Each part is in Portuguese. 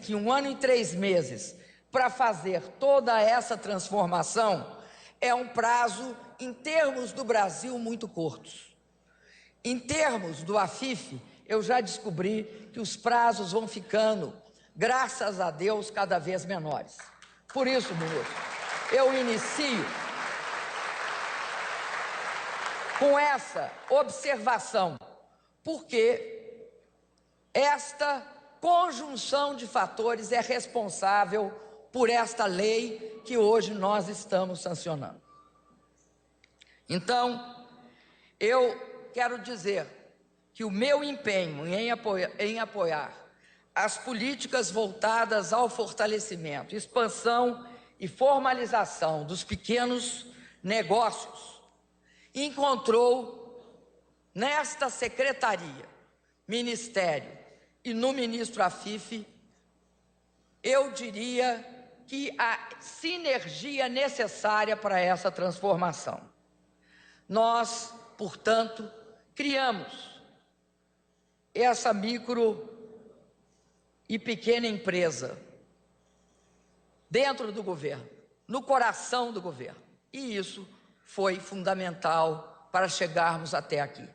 que 1 ano e 3 meses para fazer toda essa transformação é um prazo, em termos do Brasil, muito curtos. Em termos do AFIF, eu já descobri que os prazos vão ficando, graças a Deus, cada vez menores. Por isso, ministro, eu inicio com essa observação, porque esta conjunção de fatores é responsável por esta lei que hoje nós estamos sancionando. Então, eu quero dizer que o meu empenho em apoiar as políticas voltadas ao fortalecimento, expansão e formalização dos pequenos negócios encontrou nesta secretaria, ministério e no ministro AFIF, eu diria que a sinergia necessária para essa transformação. Nós, portanto, criamos essa micro e pequena empresa dentro do governo, no coração do governo, e isso foi fundamental para chegarmos até aqui.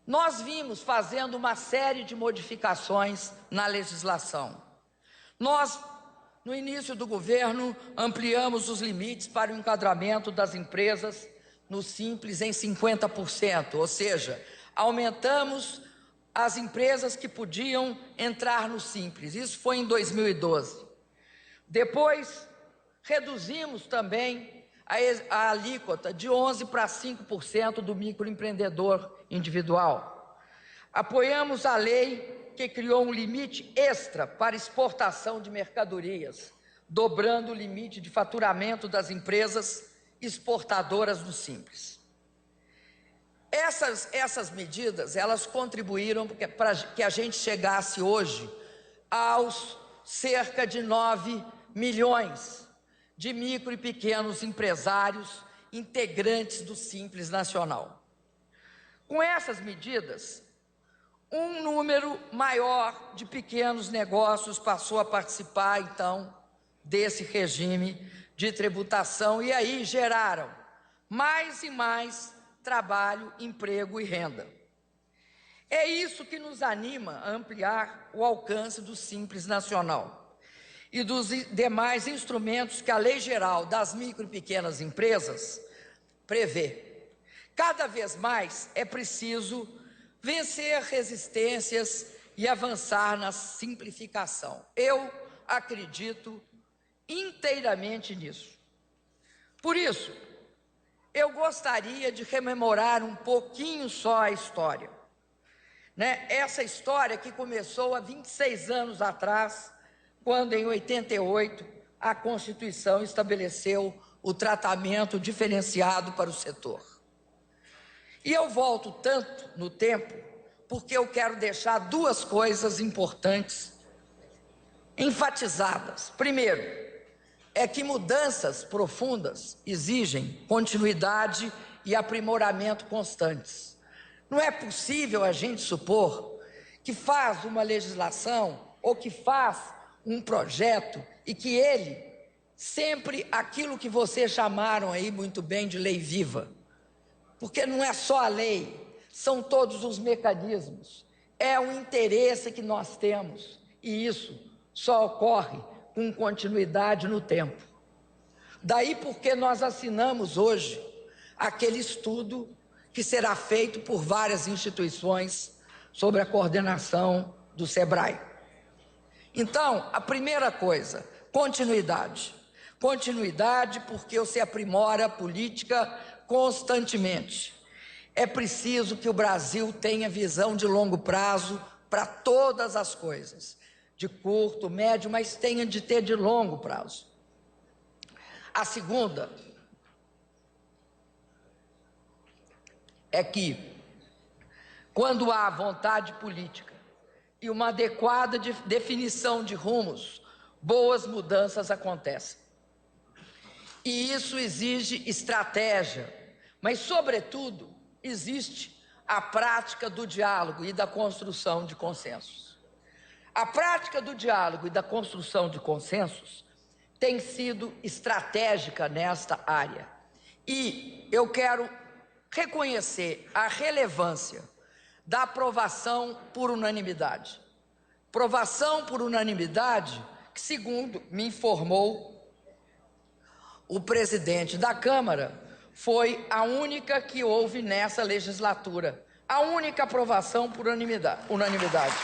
Nós vimos fazendo uma série de modificações na legislação. Nós, no início do governo, ampliamos os limites para o enquadramento das empresas no Simples em 50%, ou seja, aumentamos as empresas que podiam entrar no Simples. Isso foi em 2012. Depois, reduzimos também a alíquota de 11% para 5% do microempreendedor individual. Apoiamos a lei que criou um limite extra para exportação de mercadorias, dobrando o limite de faturamento das empresas exportadoras do Simples. Essas medidas, elas contribuíram para que a gente chegasse hoje aos cerca de 9 milhões de micro e pequenos empresários integrantes do Simples Nacional. Com essas medidas, um número maior de pequenos negócios passou a participar, então, desse regime de tributação e aí geraram mais e mais trabalho, emprego e renda. É isso que nos anima a ampliar o alcance do Simples Nacional e dos demais instrumentos que a Lei Geral das Micro e Pequenas Empresas prevê. Cada vez mais é preciso vencer resistências e avançar na simplificação. Eu acredito inteiramente nisso. Por isso, eu gostaria de rememorar um pouquinho só a história. Essa história que começou há 26 anos atrás, quando em 88 a Constituição estabeleceu o tratamento diferenciado para o setor. E eu volto tanto no tempo porque eu quero deixar duas coisas importantes enfatizadas. Primeiro, é que mudanças profundas exigem continuidade e aprimoramento constantes. Não é possível a gente supor que faz uma legislação ou que faz um projeto e que ele, sempre aquilo que vocês chamaram aí muito bem de lei viva, porque não é só a lei, são todos os mecanismos, é o interesse que nós temos e isso só ocorre com continuidade no tempo. Daí porque nós assinamos hoje aquele estudo que será feito por várias instituições sobre a coordenação do SEBRAE. Então, a primeira coisa, continuidade. Continuidade porque você aprimora a política constantemente. É preciso que o Brasil tenha visão de longo prazo para todas as coisas, de curto, médio, mas tenha de ter de longo prazo. A segunda é que, quando há vontade política e uma adequada definição de rumos, boas mudanças acontecem. E isso exige estratégia, mas, sobretudo, existe a prática do diálogo e da construção de consensos. A prática do diálogo e da construção de consensos tem sido estratégica nesta área. E eu quero reconhecer a relevância da aprovação por unanimidade. Aprovação por unanimidade que, segundo me informou o presidente da Câmara, foi a única que houve nessa legislatura. A única aprovação por unanimidade.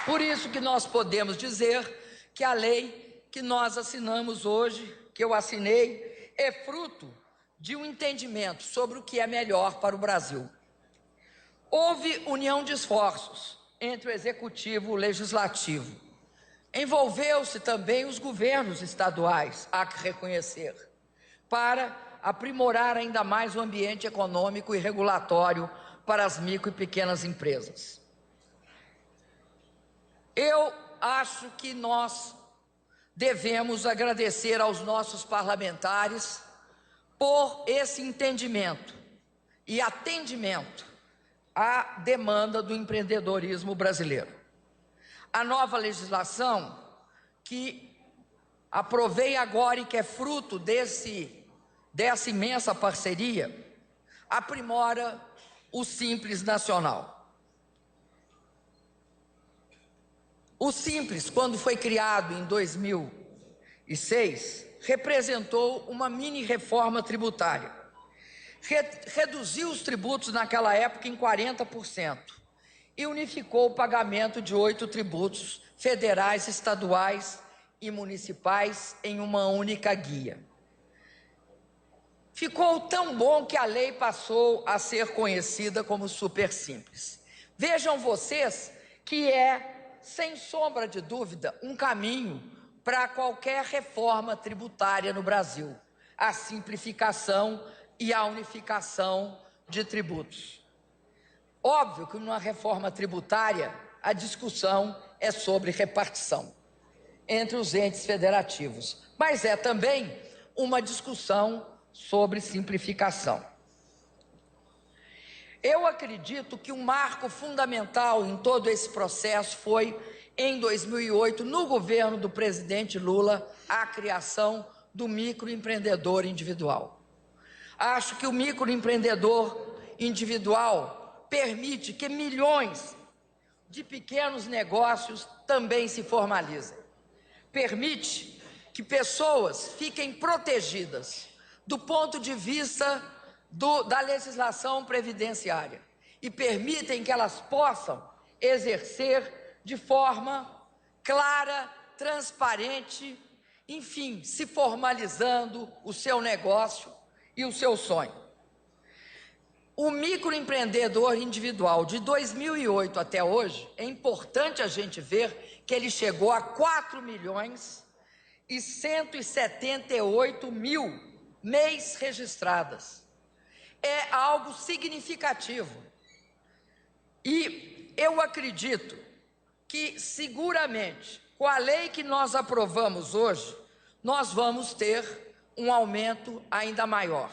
Por isso que nós podemos dizer que a lei que nós assinamos hoje, que eu assinei, é fruto de um entendimento sobre o que é melhor para o Brasil. Houve união de esforços entre o Executivo e o Legislativo. Envolveu-se também os governos estaduais, há que reconhecer, para aprimorar ainda mais o ambiente econômico e regulatório para as micro e pequenas empresas. Eu acho que nós devemos agradecer aos nossos parlamentares por esse entendimento e atendimento à demanda do empreendedorismo brasileiro. A nova legislação que aprovei agora e que é fruto dessa imensa parceria, aprimora o Simples Nacional. O Simples, quando foi criado em 2006, representou uma mini-reforma tributária. Reduziu os tributos naquela época em 40% e unificou o pagamento de 8 tributos federais, estaduais e municipais em uma única guia. Ficou tão bom que a lei passou a ser conhecida como Super Simples. Vejam vocês que é, sem sombra de dúvida, um caminho para qualquer reforma tributária no Brasil, a simplificação e a unificação de tributos. Óbvio que numa reforma tributária a discussão é sobre repartição entre os entes federativos, mas é também uma discussão sobre simplificação. Eu acredito que um marco fundamental em todo esse processo foi, em 2008, no governo do presidente Lula, a criação do microempreendedor individual. Acho que o microempreendedor individual permite que milhões de pequenos negócios também se formalizem. Permite que pessoas fiquem protegidas do ponto de vista da legislação previdenciária e permitem que elas possam exercer de forma clara, transparente, enfim, se formalizando o seu negócio e o seu sonho. O microempreendedor individual de 2008 até hoje, é importante a gente ver que ele chegou a 4.178.000 MEIs registradas. É algo significativo. E eu acredito que, seguramente, com a lei que nós aprovamos hoje, nós vamos ter um aumento ainda maior.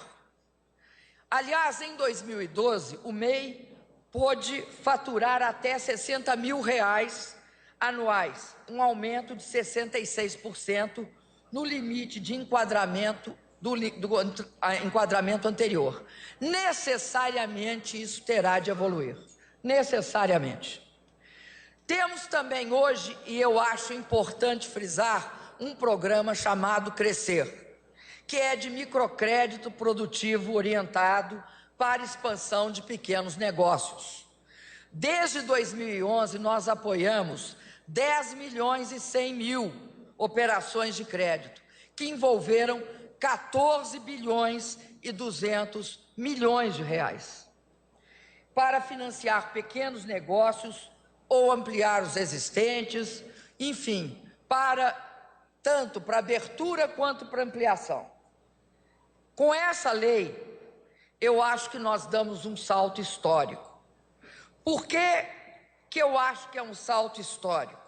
Aliás, em 2012, o MEI pôde faturar até R$60 mil anuais, um aumento de 66% no limite de enquadramento do enquadramento anterior. Necessariamente isso terá de evoluir, necessariamente. Temos também hoje, e eu acho importante frisar, um programa chamado Crescer, que é de microcrédito produtivo orientado para expansão de pequenos negócios. Desde 2011, nós apoiamos 10.100.000 operações de crédito, que envolveram 14.200 bilhões de reais, para financiar pequenos negócios ou ampliar os existentes, enfim, tanto para abertura quanto para ampliação. Com essa lei, eu acho que nós damos um salto histórico. Por que eu acho que é um salto histórico?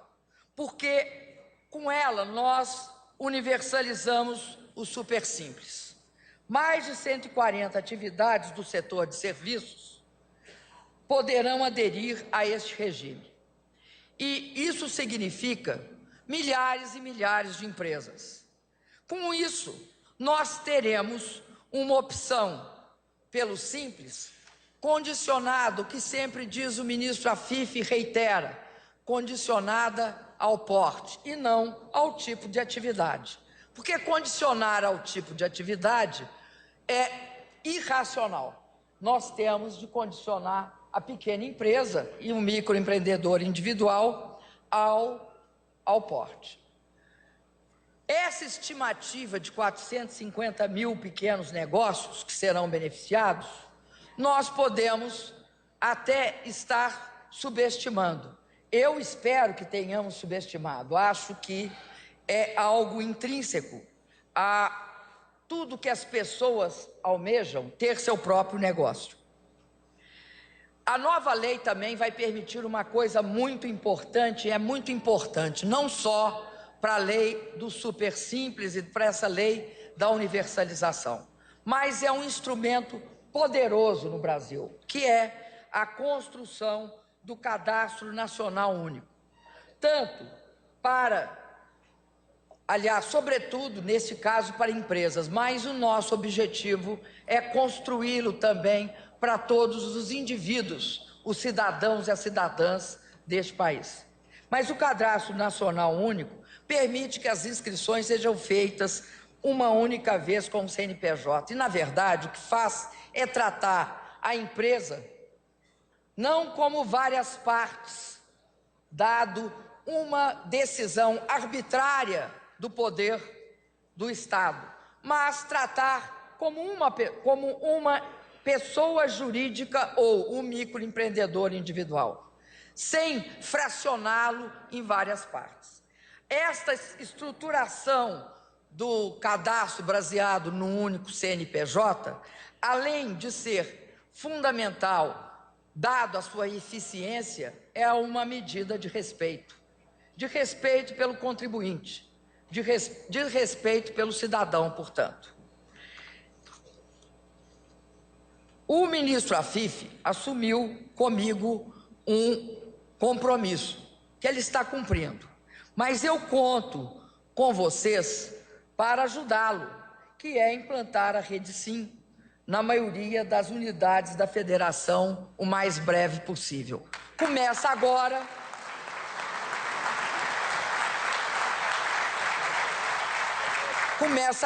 Porque com ela nós universalizamos o Super Simples. Mais de 140 atividades do setor de serviços poderão aderir a este regime. E isso significa milhares e milhares de empresas. Com isso, nós teremos uma opção pelo Simples, condicionado, que sempre diz o ministro Afif e reitera, condicionada ao porte e não ao tipo de atividade. Porque condicionar ao tipo de atividade é irracional. Nós temos de condicionar a pequena empresa e o microempreendedor individual ao porte. Essa estimativa de 450 mil pequenos negócios que serão beneficiados, nós podemos até estar subestimando. Eu espero que tenhamos subestimado. Acho que é algo intrínseco a tudo que as pessoas almejam, ter seu próprio negócio. A nova lei também vai permitir uma coisa muito importante, e é muito importante, não só para a lei do super simples e para essa lei da universalização, mas é um instrumento poderoso no Brasil, que é a construção do Cadastro Nacional Único. Tanto para, aliás, sobretudo, nesse caso, para empresas, mas o nosso objetivo é construí-lo também para todos os indivíduos, os cidadãos e as cidadãs deste país. Mas o Cadastro Nacional Único permite que as inscrições sejam feitas uma única vez com o CNPJ. E, na verdade, o que faz é tratar a empresa não como várias partes, dado uma decisão arbitrária do poder do Estado, mas tratar como uma pessoa jurídica ou um microempreendedor individual, sem fracioná-lo em várias partes. Esta estruturação do cadastro baseado no único CNPJ, além de ser fundamental, dado a sua eficiência, é uma medida de respeito pelo contribuinte, de respeito pelo cidadão, portanto. O ministro Afif assumiu comigo um compromisso que ele está cumprindo, mas eu conto com vocês para ajudá-lo, que é implantar a Rede Sim na maioria das unidades da federação o mais breve possível. Começa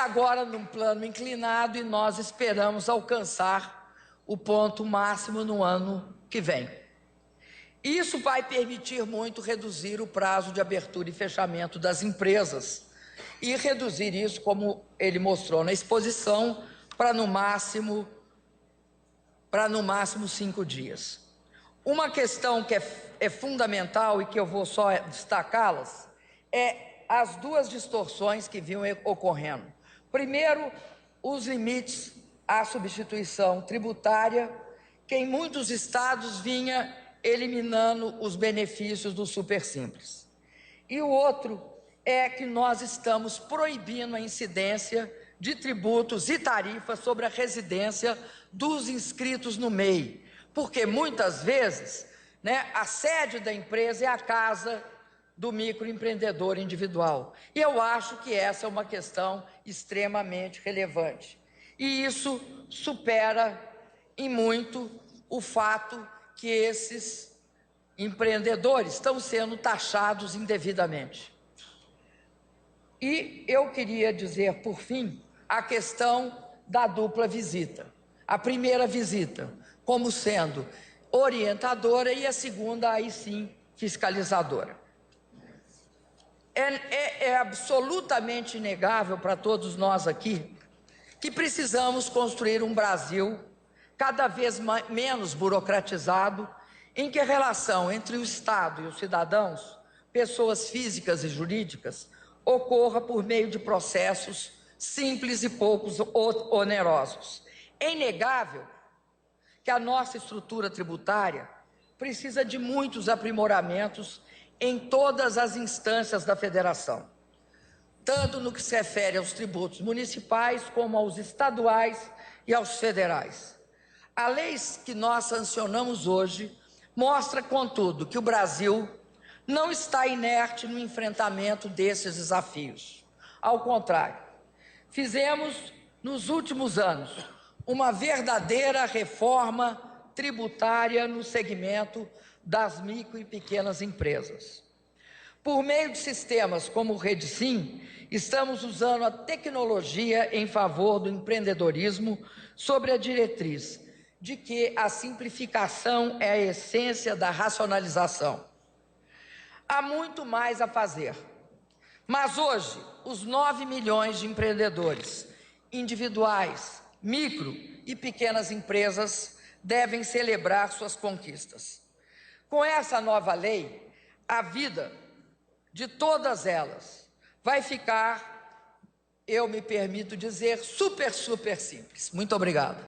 agora num plano inclinado e nós esperamos alcançar o ponto máximo no ano que vem. Isso vai permitir muito reduzir o prazo de abertura e fechamento das empresas e reduzir isso, como ele mostrou na exposição, para no máximo 5 dias. Uma questão que é fundamental e que eu vou só destacá-las é as duas distorções que vinham ocorrendo. Primeiro, os limites à substituição tributária, que em muitos estados vinha eliminando os benefícios do super simples. E o outro é que nós estamos proibindo a incidência de tributos e tarifas sobre a residência dos inscritos no MEI, porque muitas vezes, a sede da empresa é a casa do microempreendedor individual. E eu acho que essa é uma questão extremamente relevante. E isso supera em muito o fato que esses empreendedores estão sendo taxados indevidamente. E eu queria dizer, por fim, a questão da dupla visita. A primeira visita como sendo orientadora e a segunda, aí sim, fiscalizadora. É absolutamente inegável para todos nós aqui que precisamos construir um Brasil cada vez menos burocratizado, em que a relação entre o Estado e os cidadãos, pessoas físicas e jurídicas, ocorra por meio de processos simples e poucos onerosos. É inegável que a nossa estrutura tributária precisa de muitos aprimoramentos em todas as instâncias da federação. tanto no que se refere aos tributos municipais como aos estaduais e aos federais. A lei que nós sancionamos hoje mostra, contudo, que o Brasil não está inerte no enfrentamento desses desafios. Ao contrário, fizemos, nos últimos anos, uma verdadeira reforma tributária no segmento das micro e pequenas empresas. Por meio de sistemas como o REDSIM, estamos usando a tecnologia em favor do empreendedorismo sobre a diretriz de que a simplificação é a essência da racionalização. Há muito mais a fazer, mas hoje os 9 milhões de empreendedores individuais, micro e pequenas empresas devem celebrar suas conquistas. Com essa nova lei, a vida de todas elas vai ficar, eu me permito dizer, super simples. Muito obrigado.